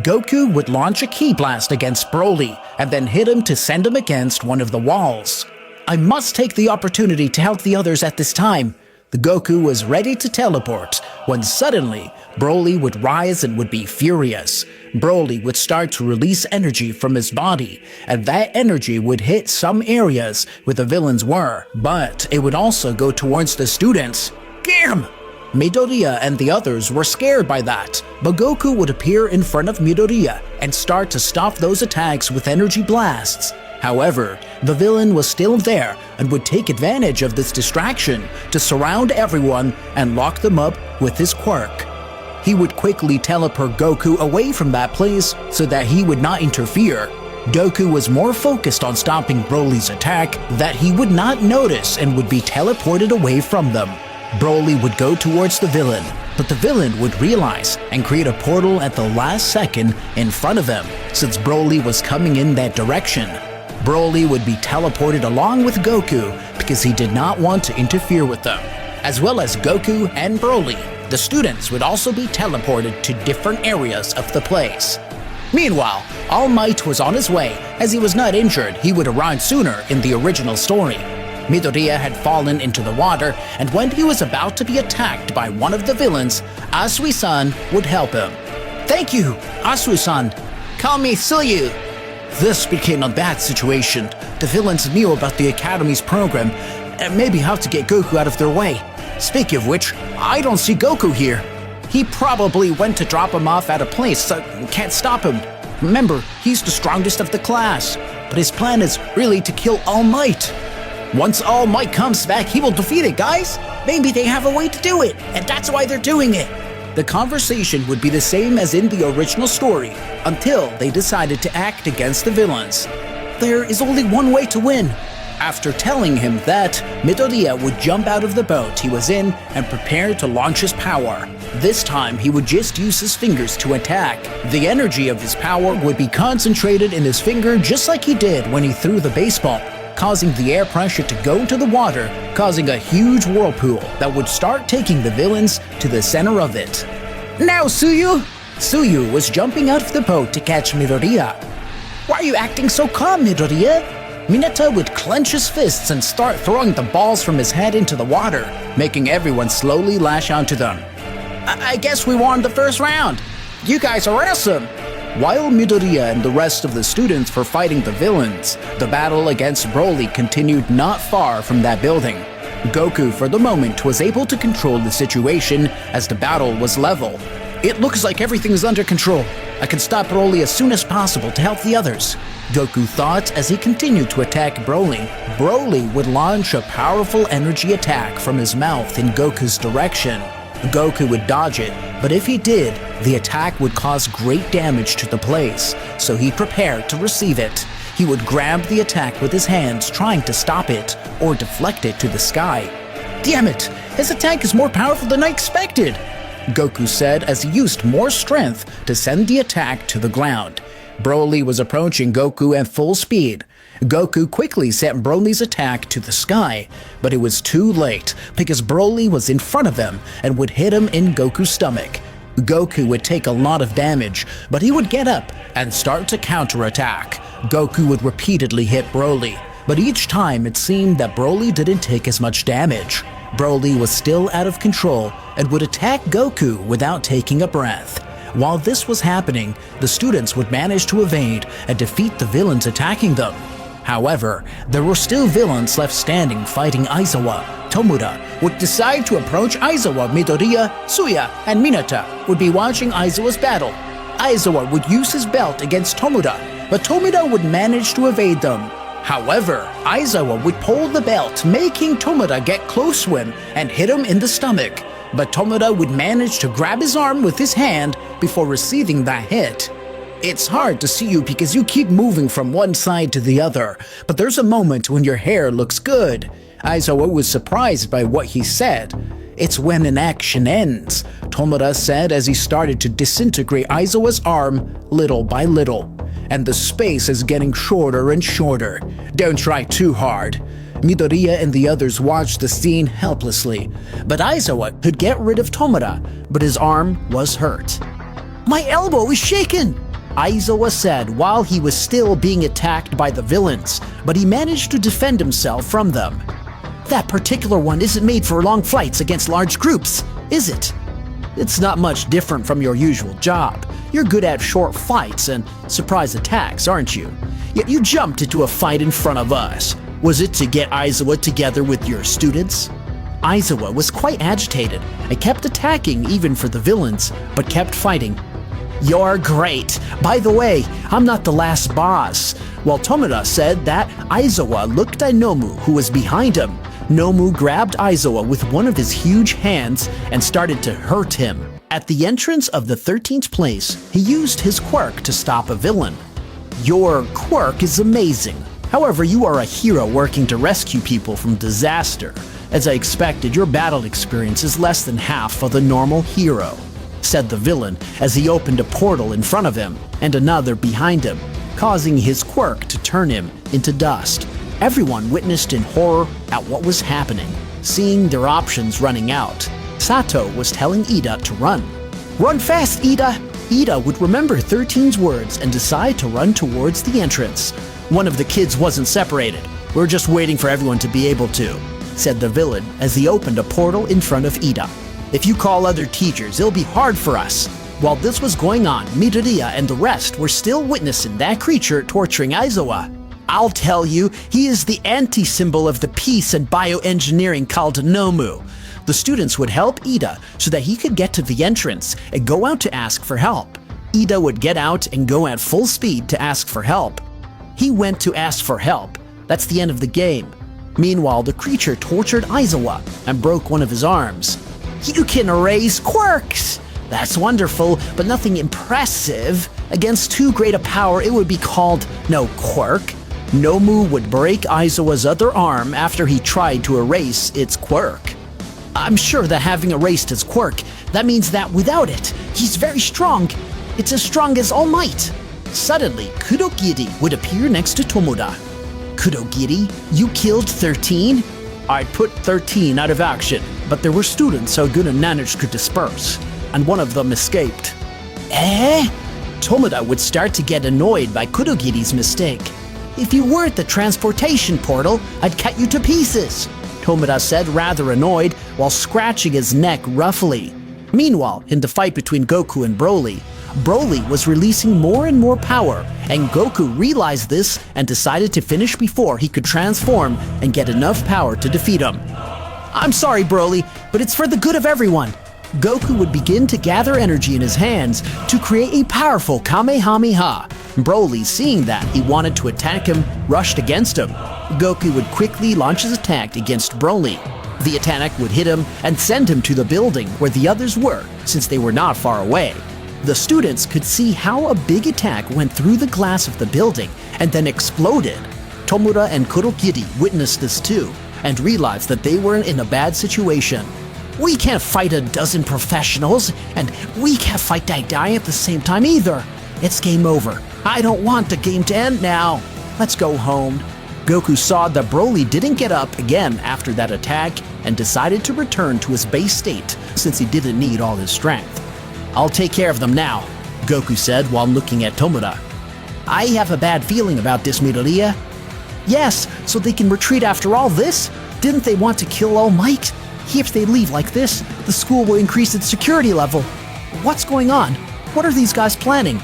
Goku would launch a ki blast against Broly and then hit him to send him against one of the walls. I must take the opportunity to help the others at this time. The Goku was ready to teleport when suddenly Broly would rise and would be furious. Broly would start to release energy from his body, and that energy would hit some areas where the villains were, but it would also go towards the students. Damn! Midoriya and the others were scared by that, but Goku would appear in front of Midoriya and start to stop those attacks with energy blasts. However, the villain was still there and would take advantage of this distraction to surround everyone and lock them up with his quirk. He would quickly teleport Goku away from that place so that he would not interfere. Goku was more focused on stopping Broly's attack that he would not notice and would be teleported away from them. Broly would go towards the villain, but the villain would realize and create a portal at the last second in front of him since Broly was coming in that direction. Broly would be teleported along with Goku because he did not want to interfere with them. As well as Goku and Broly, the students would also be teleported to different areas of the place. Meanwhile, All Might was on his way. As he was not injured, he would arrive sooner in the original story. Midoriya had fallen into the water, and when he was about to be attacked by one of the villains, Asui-san would help him. "Thank you, Asui-san. Call me Suyu." This became a bad situation. The villains knew about the Academy's program and maybe how to get Goku out of their way. Speaking of which, I don't see Goku here. He probably went to drop him off at a place, so can't stop him. Remember, he's the strongest of the class, but his plan is really to kill All Might. Once All Might comes back, he will defeat it, guys. Maybe they have a way to do it, and that's why they're doing it. The conversation would be the same as in the original story, until they decided to act against the villains. There is only one way to win. After telling him that, Midoriya would jump out of the boat he was in and prepare to launch his power. This time, he would just use his fingers to attack. The energy of his power would be concentrated in his finger just like he did when he threw the baseball, causing the air pressure to go into the water, causing a huge whirlpool that would start taking the villains to the center of it. "Now, Suyu!" Suyu was jumping out of the boat to catch Midoriya. "Why are you acting so calm, Midoriya?" Minato would clench his fists and start throwing the balls from his head into the water, making everyone slowly lash onto them. I guess we won the first round. You guys are awesome!" While Midoriya and the rest of the students were fighting the villains, the battle against Broly continued not far from that building. Goku, for the moment, was able to control the situation as the battle was level. "It looks like everything is under control. I can stop Broly as soon as possible to help the others," Goku thought as he continued to attack Broly. Broly would launch a powerful energy attack from his mouth in Goku's direction. Goku would dodge it, but if he did, the attack would cause great damage to the place, so he prepared to receive it. He would grab the attack with his hands, trying to stop it or deflect it to the sky. "Damn it! His attack is more powerful than I expected!" Goku said as he used more strength to send the attack to the ground. Broly was approaching Goku at full speed. Goku quickly sent Broly's attack to the sky, but it was too late because Broly was in front of him and would hit him in Goku's stomach. Goku would take a lot of damage, but he would get up and start to counterattack. Goku would repeatedly hit Broly, but each time it seemed that Broly didn't take as much damage. Broly was still out of control and would attack Goku without taking a breath. While this was happening, the students would manage to evade and defeat the villains attacking them. However, there were still villains left standing fighting Aizawa. Tomoda would decide to approach Aizawa. Midoriya, Suya, and Minato would be watching Aizawa's battle. Aizawa would use his belt against Tomoda, but Tomoda would manage to evade them. However, Aizawa would pull the belt, making Tomoda get close to him and hit him in the stomach. But Tomoda would manage to grab his arm with his hand before receiving that hit. It's hard to see you because you keep moving from one side to the other, but there's a moment when your hair looks good. Aizawa was surprised by what he said. It's when an action ends, Tomoda said as he started to disintegrate Aizawa's arm little by little. And the space is getting shorter and shorter. Don't try too hard. Midoriya and the others watched the scene helplessly, but Aizawa could get rid of Tomoda, but his arm was hurt. My elbow is shaken! Aizawa said while he was still being attacked by the villains, but he managed to defend himself from them. That particular one isn't made for long fights against large groups, is it? It's not much different from your usual job. You're good at short fights and surprise attacks, aren't you? Yet you jumped into a fight in front of us. Was it to get Aizawa together with your students? Aizawa was quite agitated and kept attacking even for the villains, but kept fighting. You're great. By the way, I'm not the last boss. While Tomoda said that, Aizawa looked at Nomu, who was behind him. Nomu grabbed Aizawa with one of his huge hands and started to hurt him. At the entrance of the 13th place, he used his quirk to stop a villain. Your quirk is amazing. However, you are a hero working to rescue people from disaster. As I expected, your battle experience is less than half of the normal hero, said the villain as he opened a portal in front of him and another behind him, causing his quirk to turn him into dust. Everyone witnessed in horror at what was happening, seeing their options running out. Sato was telling Ida to run. Run fast, Ida! Ida would remember 13's words and decide to run towards the entrance. One of the kids wasn't separated. We're just waiting for everyone to be able to, said the villain as he opened a portal in front of Ida. If you call other teachers, it'll be hard for us. While this was going on, Midoriya and the rest were still witnessing that creature torturing Aizawa. I'll tell you, he is the anti-symbol of the peace and bioengineering called Nomu. The students would help Ida so that he could get to the entrance and go out to ask for help. Ida would get out and go at full speed to ask for help. He went to ask for help. That's the end of the game. Meanwhile, the creature tortured Aizawa and broke one of his arms. You can erase quirks! That's wonderful, but nothing impressive. Against too great a power, it would be called no quirk. Nomu would break Aizawa's other arm after he tried to erase its quirk. I'm sure that having erased his quirk, that means that without it, he's very strong. It's as strong as All Might. Suddenly, Kurogiri would appear next to Tomoda. Kurogiri, you killed 13? I put 13 out of action, but there were students so good and managed could disperse, and one of them escaped. Tomoda would start to get annoyed by Kurogiri's mistake. If you weren't the transportation portal, I'd cut you to pieces, Tomoda said, rather annoyed, while scratching his neck roughly. Meanwhile, in the fight between Goku and Broly, Broly was releasing more and more power, and Goku realized this and decided to finish before he could transform and get enough power to defeat him. I'm sorry, Broly, but it's for the good of everyone. Goku would begin to gather energy in his hands to create a powerful Kamehameha. Broly, seeing that he wanted to attack him, rushed against him. Goku would quickly launch his attack against Broly. The attack would hit him and send him to the building where the others were, since they were not far away. The students could see how a big attack went through the glass of the building and then exploded. Tomoda and Kurogiri witnessed this too, and realized that they were in a bad situation. We can't fight a dozen professionals, and we can't fight Dai Dai at the same time either. It's game over. I don't want the game to end now. Let's go home. Goku saw that Broly didn't get up again after that attack and decided to return to his base state since he didn't need all his strength. I'll take care of them now, Goku said while looking at Tomoda. I have a bad feeling about this, Midoriya. Yes, so they can retreat after all this? Didn't they want to kill All Might? If they leave like this, the school will increase its security level. What's going on? What are these guys planning?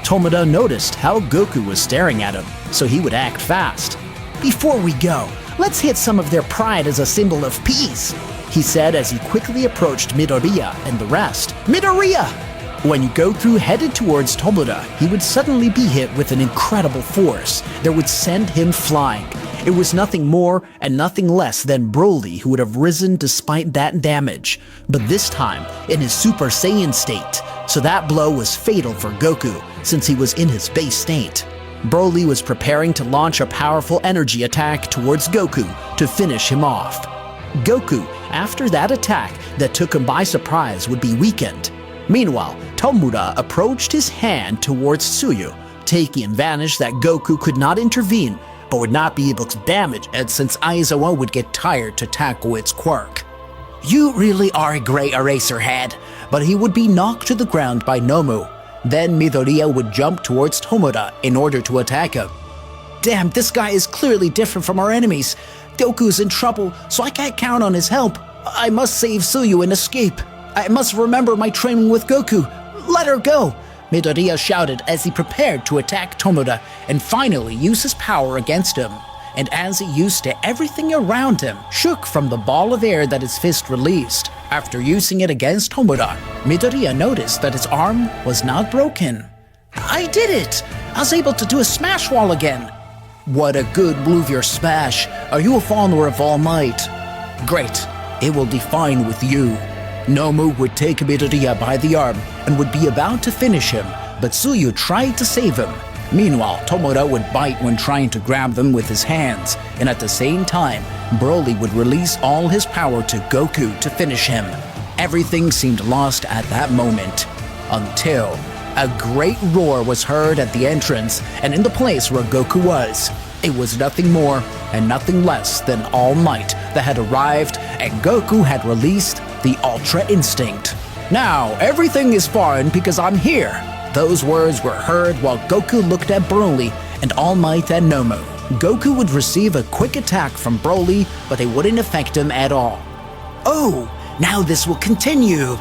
Tomoda noticed how Goku was staring at him, so he would act fast. Before we go, let's hit some of their pride as a symbol of peace, he said as he quickly approached Midoriya and the rest. Midoriya! When Goku headed towards Tomoda, he would suddenly be hit with an incredible force that would send him flying. It was nothing more and nothing less than Broly who would have risen despite that damage, but this time in his Super Saiyan state, so that blow was fatal for Goku since he was in his base state. Broly was preparing to launch a powerful energy attack towards Goku to finish him off. Goku, after that attack that took him by surprise, would be weakened. Meanwhile, Tomoda approached his hand towards Tsuyu, taking advantage that Goku could not intervene but would not be able to damage it since Aizawa would get tired to tackle its quirk. You really are a great Eraserhead, but he would be knocked to the ground by Nomu. Then Midoriya would jump towards Tomoda in order to attack him. Damn, this guy is clearly different from our enemies. Goku's in trouble, so I can't count on his help. I must save Tsuyu and escape. I must remember my training with Goku. Let her go! Midoriya shouted as he prepared to attack Tomoda and finally use his power against him. And as he used it, everything around him shook from the ball of air that his fist released. After using it against Tomoda, Midoriya noticed that his arm was not broken. I did it! I was able to do a smash wall again! What a good move, your smash! Are you a follower of All Might? Great, it will be fine with you. Nomu would take Midoriya by the arm and would be about to finish him, but Tsuyu tried to save him. Meanwhile, Tomoda would bite when trying to grab them with his hands, and at the same time, Broly would release all his power to Goku to finish him. Everything seemed lost at that moment, until a great roar was heard at the entrance and in the place where Goku was. It was nothing more and nothing less than All Might that had arrived, and Goku had released the Ultra Instinct. Now, everything is fine because I'm here. Those words were heard while Goku looked at Broly and All Might at Nomu. Goku would receive a quick attack from Broly, but they wouldn't affect him at all. Oh, now this will continue.